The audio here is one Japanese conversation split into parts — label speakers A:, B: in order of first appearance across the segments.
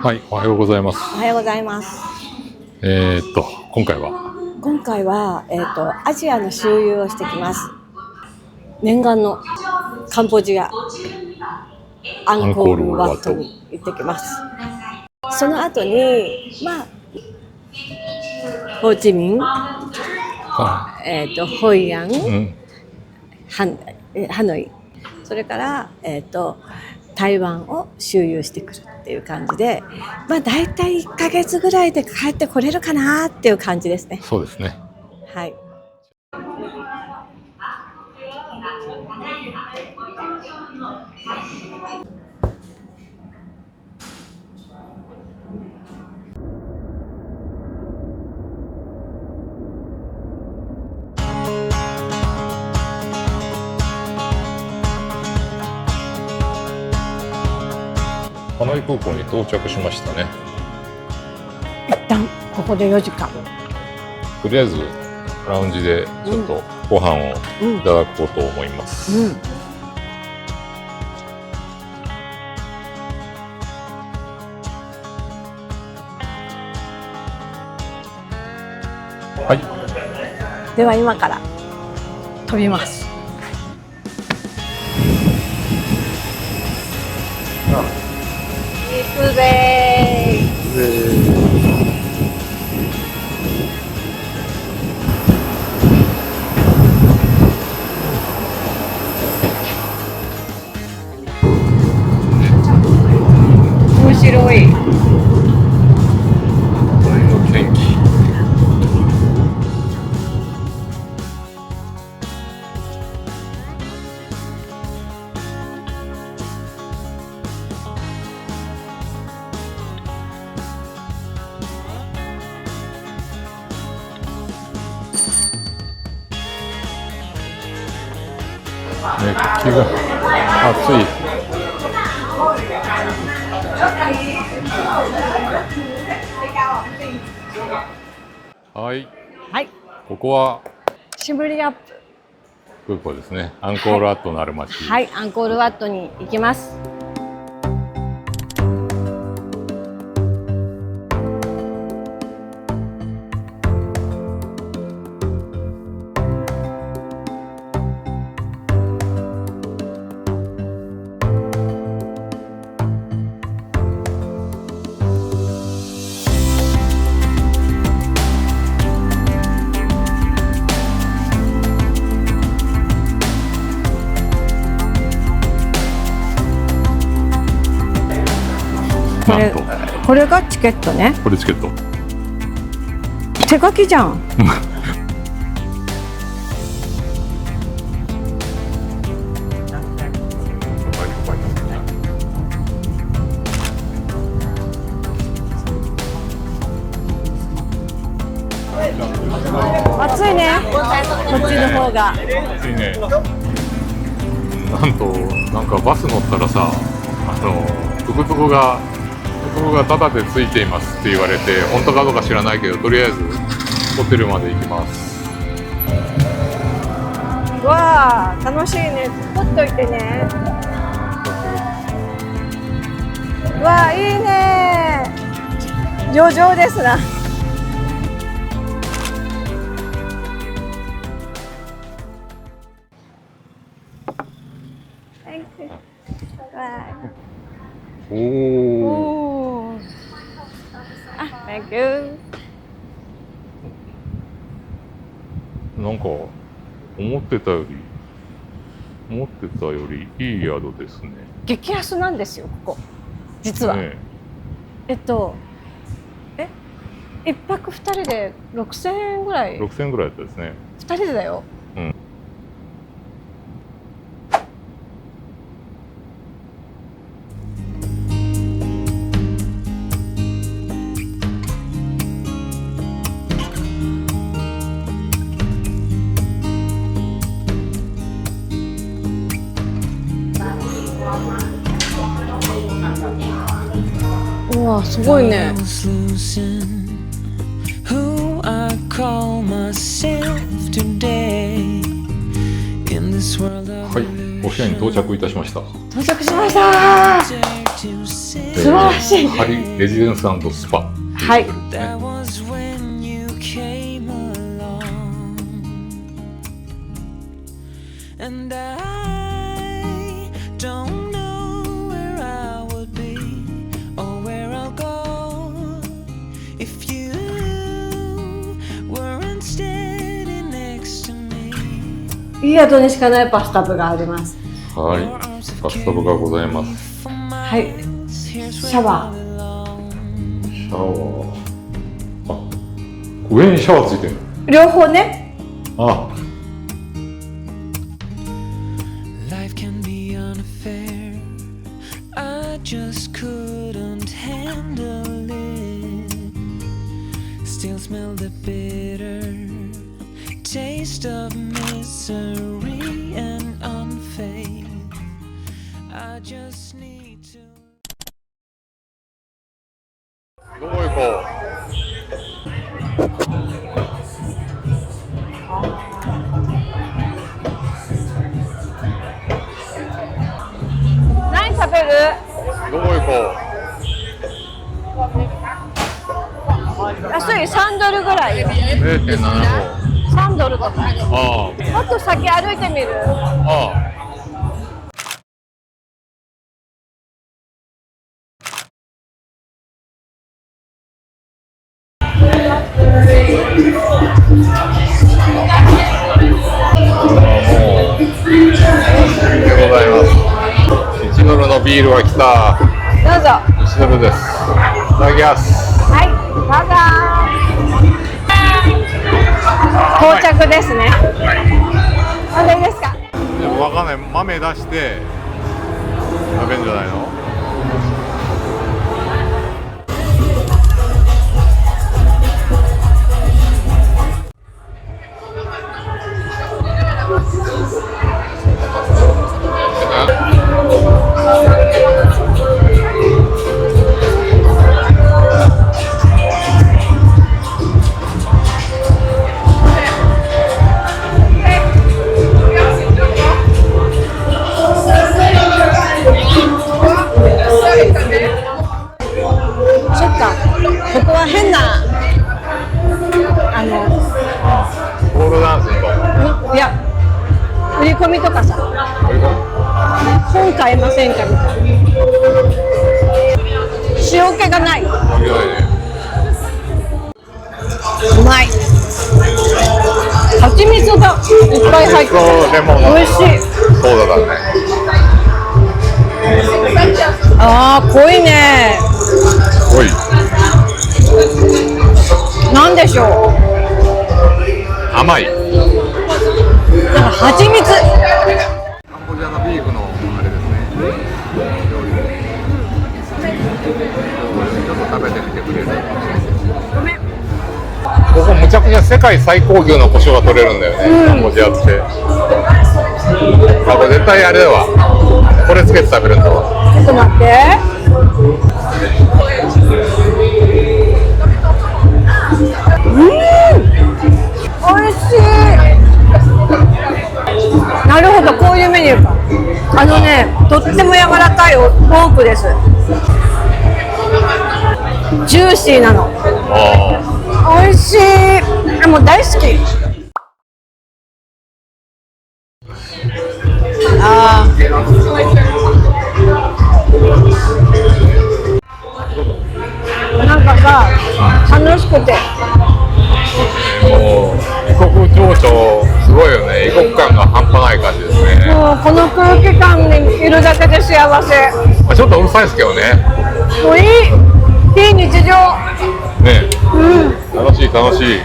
A: はい、おはようございます。
B: おはようございます。
A: 今回は、
B: アジアの周遊をしてきます。念願のカンボジアアンコールワットに行ってきます。その後に、ホーチミン、ホイアン、ハノイ、それから、台湾を周遊してくるっていう感じで、だいたい1ヶ月ぐらいで帰ってこれるかなっていう感じですね。
A: そうですね。
B: はい。
A: ハノイ空港に到着しましたね。
B: 一旦ここで4時間。
A: とりあえずラウンジでちょっとご飯をいただこうと思います。はい。
B: では今から飛びます。行くぜー。面白い。
A: 鳥の天気。熱気が暑い。はい。
B: はい。
A: ここは
B: シムリアップ
A: 空港ですね。アンコールワットのある町。
B: はい、アンコールワットに行きます。これがチケットね。
A: これチケット。
B: 手書きじゃん。暑いね。こっちの方が。
A: 暑いね。なんかバス乗ったらさ、トゥクトゥクがタダでついていますって言われて、本当かどうか知らないけど、とりあえずホテルまで行きます。
B: わあ、楽しいね。取っといてね。わあ、いいね。上々ですな。
A: おお。
B: あ、Thank you。
A: なんか思ってたよりいい宿ですね。
B: 激安なんですよ、ここ。実は。
A: ね、
B: 一泊二人で6000円ぐらい。
A: 6000円ぐらいだったですね。
B: 二人でだよ。
A: うん。
B: うわ、すごいね。
A: はい、お部屋に到着いたしました。
B: 到着しました。素晴らしい。
A: ハリレジデンス&スパ。
B: はい。
C: That was when you came along, and I don't know where I would be or where I'll go if you weren't standing next to me.
B: いい宿にしかないバスタブがあります。
A: はい。バスタブがございます。
B: はい。シャワー。
A: シャワー。あ、上にシャワーついてる
B: 両方ね。
A: の。あ、
C: Life can be unfair. I just couldn't handle it. Still smell the bitter taste of misery and unfaith. I just need to.
A: どこ行こ
B: 何食べる？
A: う。どこ行こ
B: 安い3ドルぐらい。
A: う。0.75。
B: 3ドルとか。
A: あ
B: もっと先歩いてみる？
A: あ。ああ。でございます。1ドルのビールが来た。
B: どうぞ。
A: 1ドルです。いただきます。
B: はい。バイバイ。到着ですね。何でいいですか？
A: でもわかんない。豆出して食べんじゃないの？
B: そっか。ここは変な
A: ボールダンスと。
B: いや売り込みとかさ、本買えませんかみたいな。塩気がない。うまい。蜂蜜がいっぱい入ってる。
A: レモン
B: 美味しい。
A: そうだね。
B: あー濃いね。
A: おい。
B: なんでしょう。
A: 甘い。
B: なんか蜂蜜。
A: カンボジアのビーフのあれですね。料理。ちょっと食べてみてくれる？
B: ごめん。
A: ここむちゃくちゃ世界最高級の胡椒が取れるんだよね、カンボジアって。あ、これ絶対あれだわ。これつけて食べるんだわ。
B: ちょっと待って。美味しい。なるほど、こういうメニューか。とっても柔らかいポークです。ジューシーなの。美味しい。もう大好き。あー。なんかさ、楽しくて。
A: もう異国情緒すごいよね。異国感が半端ない感じですね。
B: もうこの空気感にいるだけで幸せ。
A: まあ、ちょっとうるさいですけどね。
B: もういい。非日常。
A: ね、楽しい楽しい。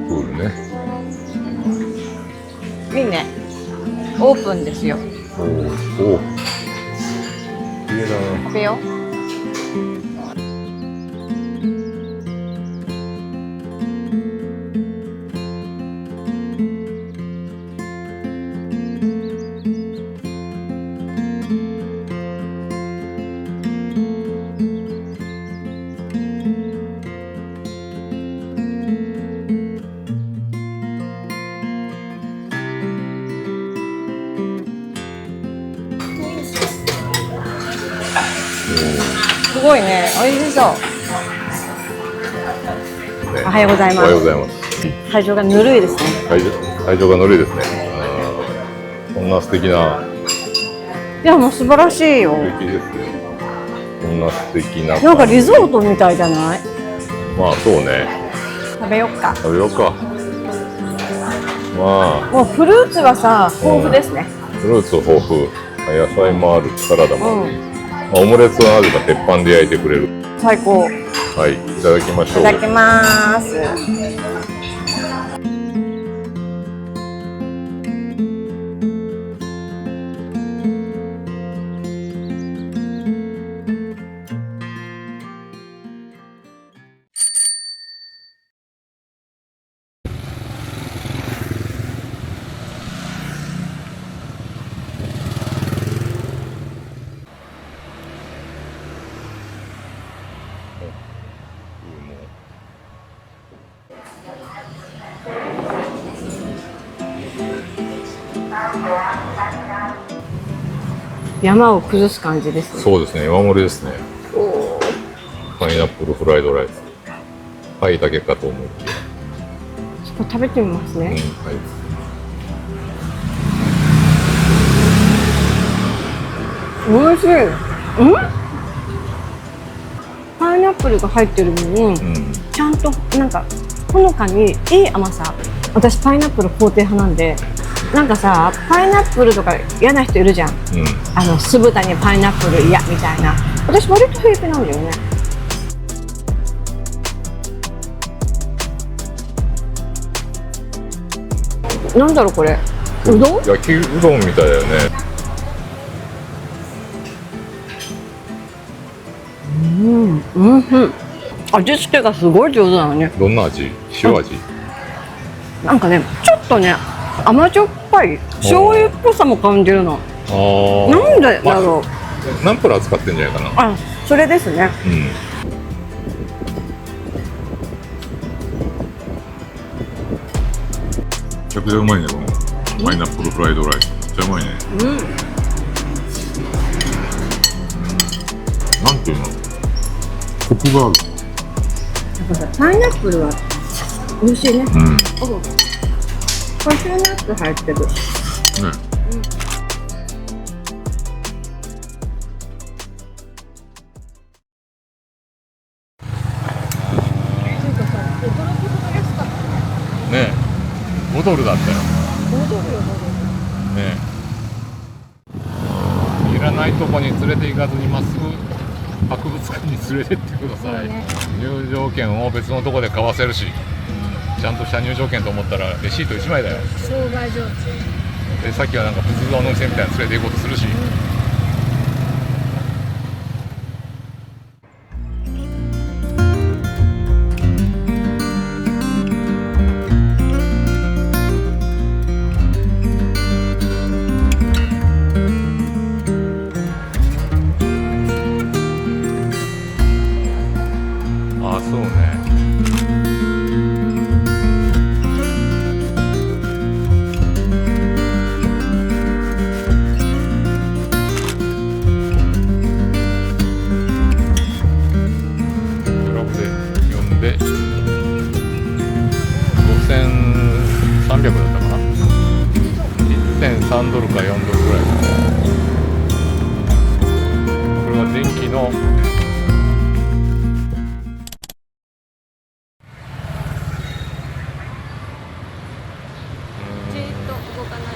A: プールね。
B: いいね。オープンですよ。
A: おお。綺麗だね。
B: 食べよう。すごいね、美味しそう。
A: ね
B: おはようございます。
A: おはようございます。
B: 会場がぬるいですね。
A: 会場がぬるいですね。こんな素敵な。
B: いや、もう素晴らしいよ。
A: 素敵ですね。こんな素敵な。
B: なんかリゾートみたいじゃない？
A: まあそうね。
B: 食べよっか。
A: 食べようか。まあ
B: もうフルーツはさ、豊富ですね。
A: フルーツ豊富。野菜もある、サラダもある。
B: うん。
A: まあ、オムレツはなぜか鉄板で焼いてくれる。
B: 最高。い
A: はい、いただきましょう。
B: ただきます。山を崩す感じですね。
A: そうですね、山盛りですね。パイナップルフライドライス。パイだけかと思う。
B: ちょっと食べてみます
A: うん、
B: ね。
A: はい。
B: 美味しい。パイナップルが入ってる分、
A: うん。
B: ちゃんとなんかほのかにいい甘さ。私パイナップル肯定派なんで、なんかさ、パイナップルとか嫌な人いるじゃん。
A: うん。
B: 酢豚にパイナップル嫌みたいな。私割と平気なんだよね。なんだろうこれ。うどん？
A: 焼きうどんみたいだよね。
B: 味付けがすごい上手なのね。
A: どんな味？塩味？
B: なんかね、ちょっとね、甘じょっぱい醤油っぽさも感じるの。
A: ああ。
B: なんでだろう。
A: ナンプラー使ってんじゃないかな。
B: あ、それですね。
A: うん。めちゃくちゃうまいね、このパイナップルフライドライス。めっちゃうまいね。なんていうの？コクがある。
B: なんかさ、パイナップルは美味しいね。
A: うん。
B: カシューナッツ入ってる。
A: ね。ねえ、5ドルだったよ。ねえ。いらないとこに連れて行かずにまっすぐ博物館に連れてってください。入場券を別のとこで買わせるし、ちゃんとした入場券と思ったらレシート1枚だよ。
B: 商売上
A: でさっきはなんか仏像の店みたいなの連れて行こうとするし、ああそうね。グラフで読んで5300だったかな。1.3ドルか4ドルぐらい。これは電気の
B: じーっと動かない。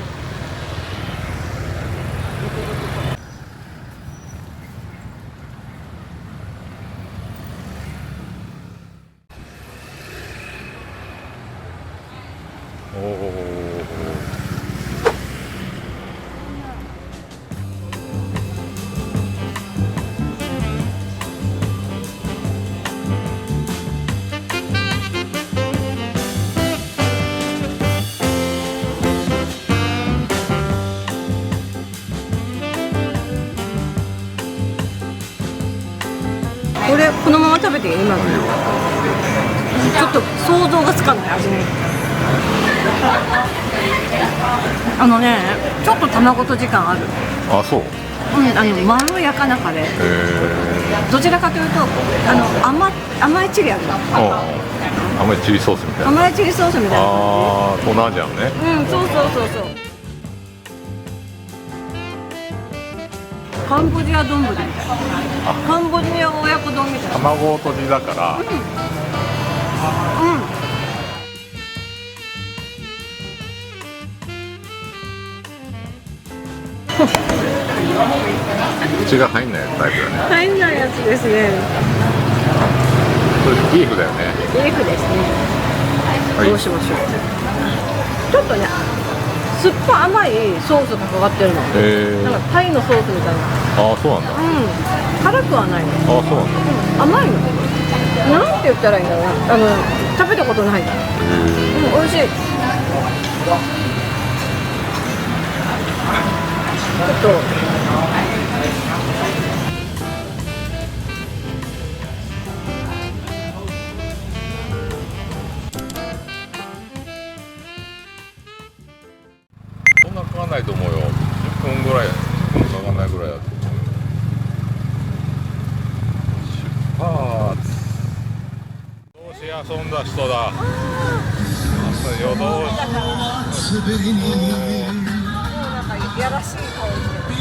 A: おお。
B: これこのまま食べていい？今の。ちょっと想像がつかない味に。ちょっと卵と時間ある。
A: あ、そう。
B: まろやかなカレー。どちらかというと甘いチリあるの。
A: 甘いチリソースみたいな。
B: 甘いチリソースみたいな感
A: ああ、東南アジアのね。
B: じ。うん、そうそうそうそう。カンボジア丼みたいな。カンボジア親子丼みたいな。
A: 卵とじだから。口が入んないタイプだね。
B: 入んないやつですね。
A: それビーフだよね。
B: ビーフですね。
A: はい
B: どうしましょう。ちょっとね、酸っぱ甘いソースがかかってるの。なんかタイのソースみたいな。
A: ああ、そうなんだ。
B: 辛くはないの。
A: ああ、そうなんだ。
B: 甘いの。なんて言ったらいいんだろうな。食べたことない。美味しい。ちょっと。
A: そんなかかんないと思うよ。10分ぐらい、10分かかんないぐらいだと。出発。夜通し遊んだ人だ。夜通し。
B: なんかやらしい顔してる。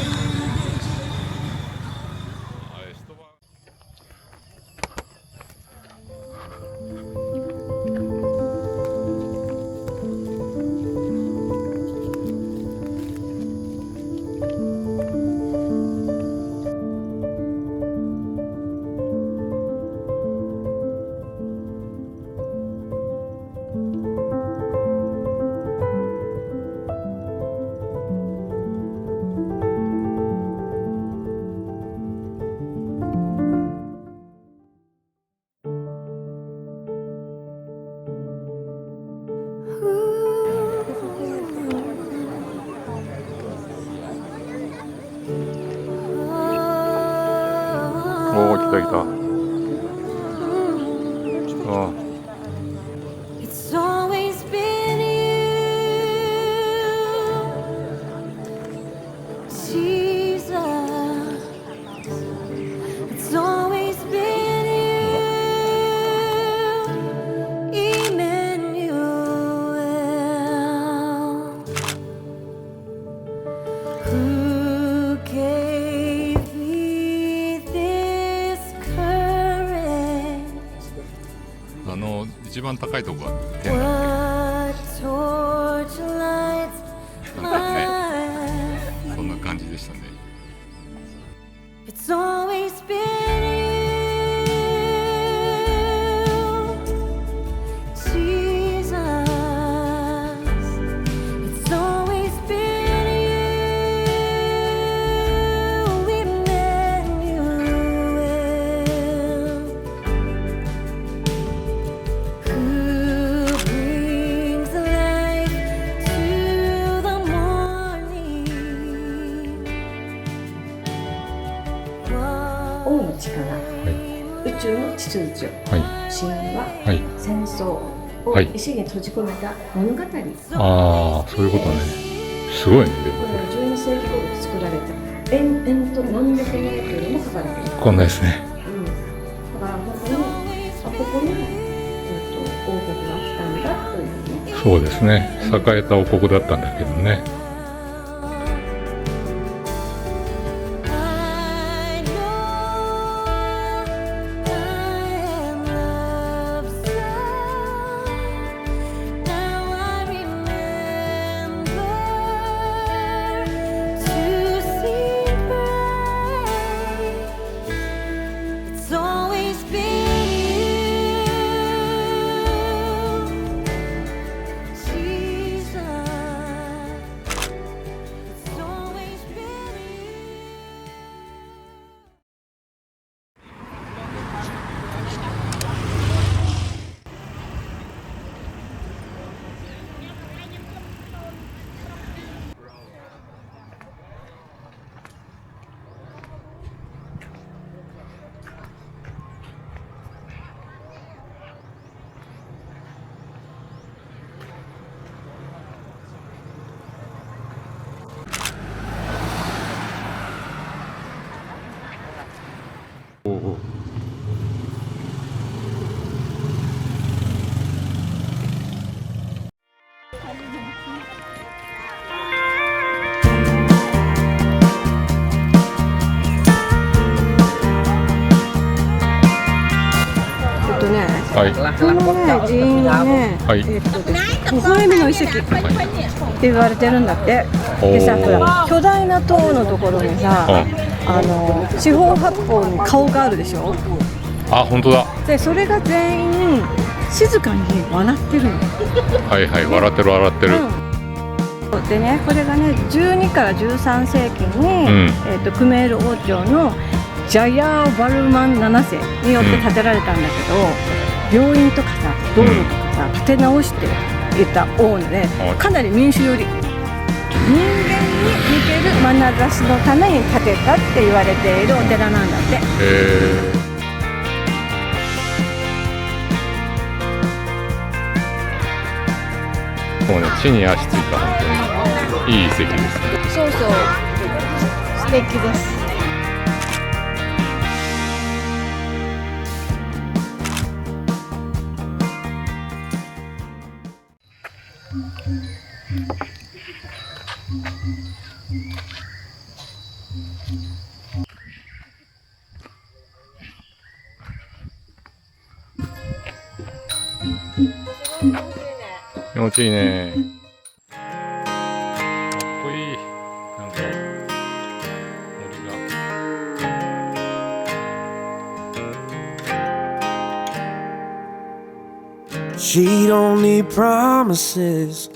A: おお、来た来た。ああ。
C: It's always been you, Jesus. It's always been you, Emmanuel. Who gave me this courage?
A: 一番高いとこが
C: What torch lights
A: ね。
C: my
A: そんな感じでしたね。
C: It's always been you, Jesus. It's always been you, Emmanuel. Who brings life to the morning?
B: 王の力、宇宙の秩序、
A: はい。
B: 神話、
A: はい。
B: 戦争を
A: はい
B: 石に閉じ込めた物語、
A: ああ、そういうことね。すごいね、でも
B: これは12世紀頃に作られた延々と何百メートルも書かれている。
A: こんなですね。
B: だから本当にここに、王国が来たんだというね。
A: そうですね。栄えた王国だったんだけどね。
C: I know I am loved so. Now I remember to sing praise. It's always been you, Jesus.
A: はい。
B: このね、寺院はね、
A: はい
B: 微笑みの遺跡って言われてるんだって。でさ、ほら、巨大な塔のところにさ、四方八方に顔があるでしょ。
A: あ、本当だ。
B: で、それが全員静かに笑ってるの。
A: はいはい、笑ってる笑ってる。
B: でね、これがね、12から13世紀に、クメール王朝のジャヤー・バルマン7世によって建てられたんだけど、病院とかさ、道路とかさ、建て直していった王で、かなり民主寄り。人間に似てる眼差しのために建てたって言われているお寺なんだって。
A: もうね、地に足ついた本当にいい遺跡ですね。
B: そうそう、素敵です。
A: 気持ちいいね。かっこいい。なんか森が。
C: She don't need promises,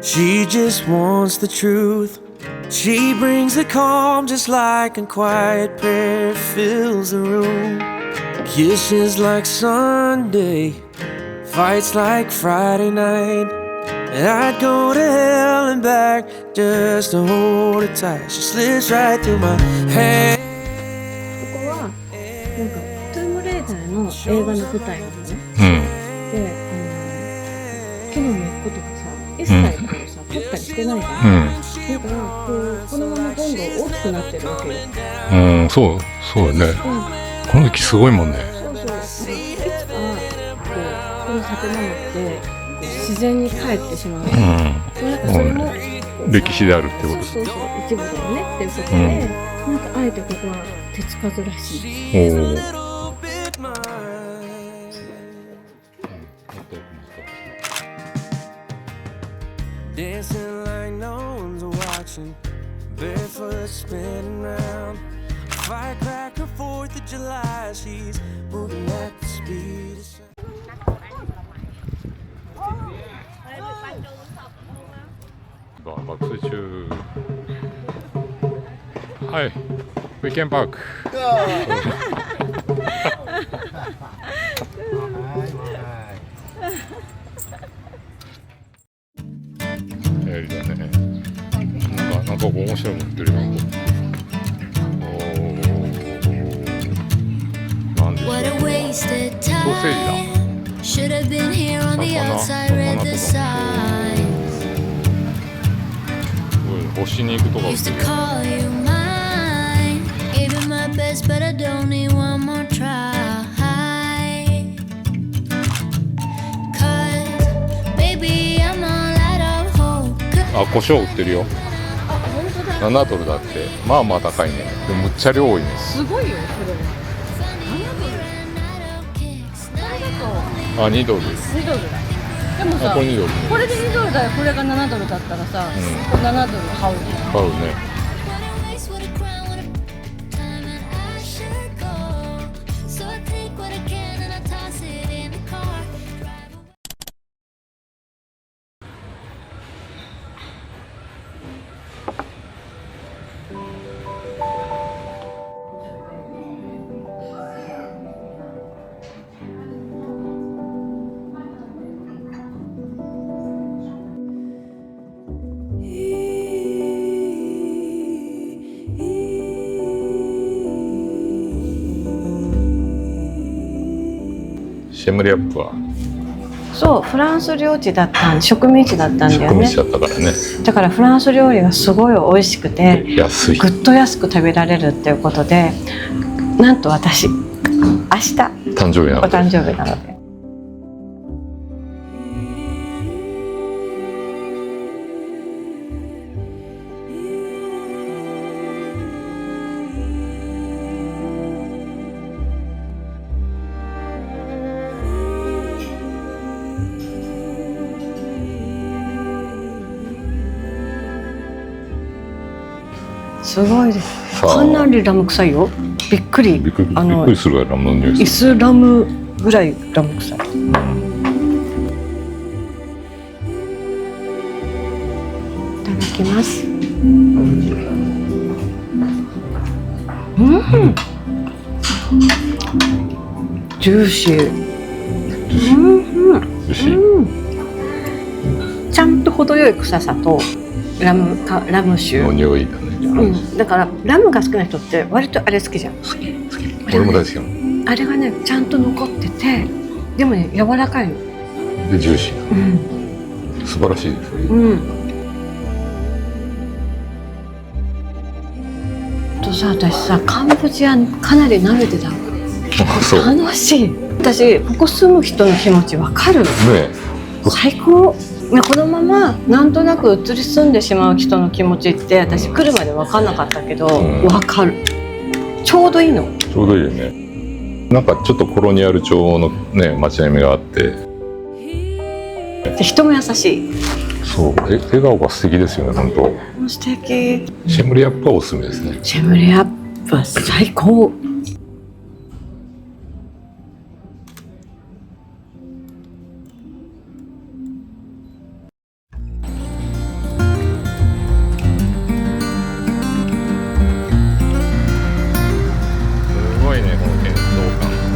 C: she just wants the truth. She brings the calm just like a quiet prayer fills the room. Kisses like Sunday, fights like Friday night. And I'd go to hell and back just to hold her tight. She slips right through my hand.
B: ここはなんかトゥームレイダーの映画の舞台なのね。で、木の根っことかさ、一切こうさ、取ったりしてないから、だからこのままどんどん大きくなってるわけよ。
A: そうだね。この木すごいもんね。
B: そうそう。いつかこの建物って自然に帰ってしまう。なんかそれも
A: 歴史であるってことです。
B: そうそう、一部だよねっていうことで、なんかあえてここは手つかずらしい。
C: Dancing like no one's watching, barefoot spinning round. Firecracker 4th of July, she's moving at the speed of sound.
A: 爆睡中。はい、ウィーケンパーク。やりだね。なんか面白いもん売ってるよ。なんでしょう。ソーセージだ。星に行くとか売ってる。あ、胡椒売ってるよ。7ドルだって。まあまあ高いね。でもむっちゃ量多いね。
B: すごいよ、それは。
A: あ、2ドル。
B: 2ドルだ。でもさ、
A: これ2ドル、ね、
B: これで2ドルだよ。これが7ドルだったらさ、これ7ドル買うね。
A: 買うね。シェムリアップは
B: そう、フランス領地だった植民地だったんだよね。
A: 植民地だったからね。
B: だからフランス料理がすごい美味しくて、
A: 安い、
B: ぐっと安く食べられるっていうことで、なんと私明日
A: 誕生日なので、
B: お誕生日なので、すごいです。
A: さあ
B: かなりラム臭いよ。びっくり。
A: びっくりするぐらいラムの匂いする。
B: イスラムぐらいラム臭い。いただきます。ジューシー。
A: 美味しい。
B: ちゃんと程よい臭さとラム酒
A: の匂いだね。
B: だからラムが好きな人って割とあれ好きじゃん。
A: 好き。俺も大好きなの。
B: あれがねちゃんと残ってて、でもね柔らかいの。
A: でジューシー。素晴らしいですね。
B: とさ、私さカンボジアかなり慣れてた。
A: そう。
B: 楽しい。私ここ住む人の気持ちわかる。
A: ね。
B: 最高。このままなんとなく移り住んでしまう人の気持ちって私来るまで分かんなかったけど、分かる。ちょうどいいの。
A: ちょうどいいよね。なんかちょっとコロニアル調のね街並みがあって、
B: で人も優しい。
A: そう笑顔が素敵ですよね本当。
B: 素敵。
A: シェムリアップはおすすめですね。
B: シェムリアップは最高。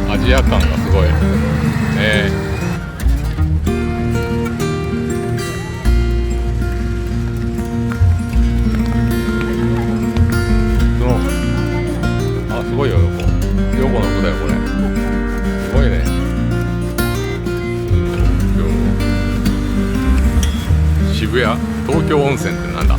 A: アジア感がすごいね。すごいよ横の子だよこれ。すごいね。渋谷東京温泉ってなんだ。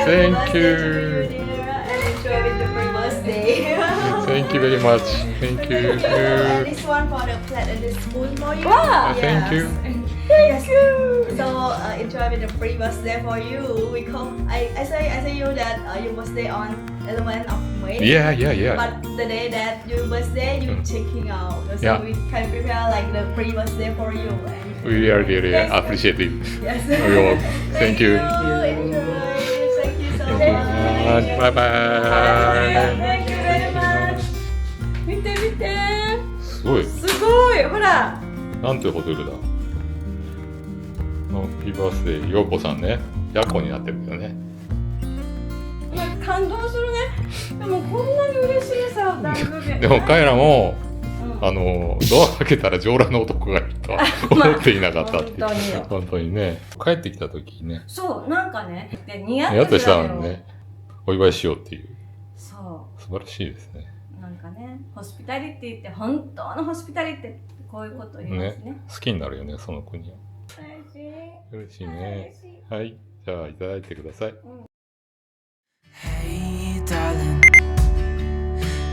A: Thank you.
D: Enjoy with your free birthday.
A: Thank you very much. Thank you.
D: And this one for the plate and the spoon for you.
B: Wow.
A: Thank you.
D: Yes. So enjoy with the free birthday for you. We come. I say you that your birthday on 11th of May.
A: Yeah.
D: But the day that your birthday, you checking out. So
A: Yeah.
D: we can prepare like the free birthday for you. And
A: We are really appreciate it.
D: yes.
A: Thank you.
D: Enjoy. Thank you so
A: Thank you.
D: much.
A: Bye bye.
D: Thank you very much. 見て見て。
A: すごい。
D: すごい。ほら。
A: なんてホテルだ。ハッピーバースデーようこさんね。ヤコになってるけどね。
D: なんか感動するね。でもこんなに嬉しいさ、誕生日。
A: でも彼らも
D: うん、
A: ドア開けたら上裸の男がいるとは思っていなかったっていう。
B: まあ本当によ
A: 本当にね。帰ってきた時にね。
B: そうなんかねで似合って
A: やっとした
B: よ
A: のにね。お祝いしようっていう。
B: そ
A: 素晴らしいですね。
B: うなんかねホスピタリティって本当のホスピタリティってこういうこと言いますね。
A: 好きになるよね、その国は。
B: 嬉しい。
A: 嬉しいね。はい。じゃあ、いただいてください。
C: Hey, darling,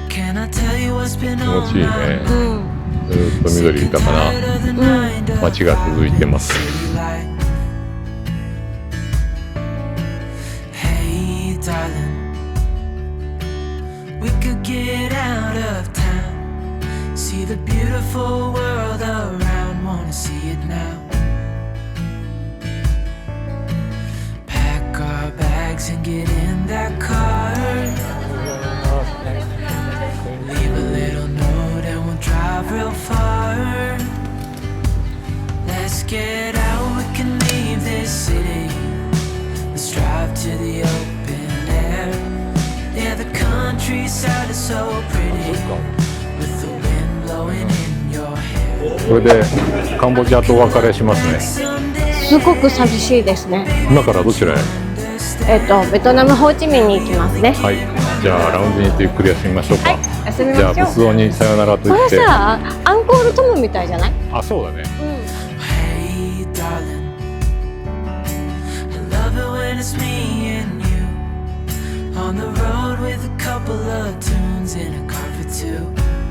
C: can I tell you what's been
A: 気
C: on
A: 持ちいいね。
C: my
A: ずーっと緑豊かな
C: mind?
A: 街が続いてます。
C: Hey, darling, we could get out of town, see the beautiful world around, wanna see it now. Pack our bags and get in that car, leave a little note and we'll drive real far. Let's get out, we can leave this city. Let's drive to the open air. Yeah, the countryside is so pretty, with the wind blowing in your hair.
A: これでカンボジアとお別れしますね。
B: すごく寂しいですね。
A: 今からどちらへ？
B: ベトナムホーチミンに行きますね。
A: はい。じゃあラウンジに行ってゆっくり休みましょうか。
B: はい、休みま
A: じゃあ
B: しょう。
A: 仏像にさよならと
B: これ
A: 言って。
B: さ、アンコールトムみたいじゃない？
A: あ、そうだね。
C: Hey, darling, I love it when it's me and you on the road with a couple of tunes in a car for to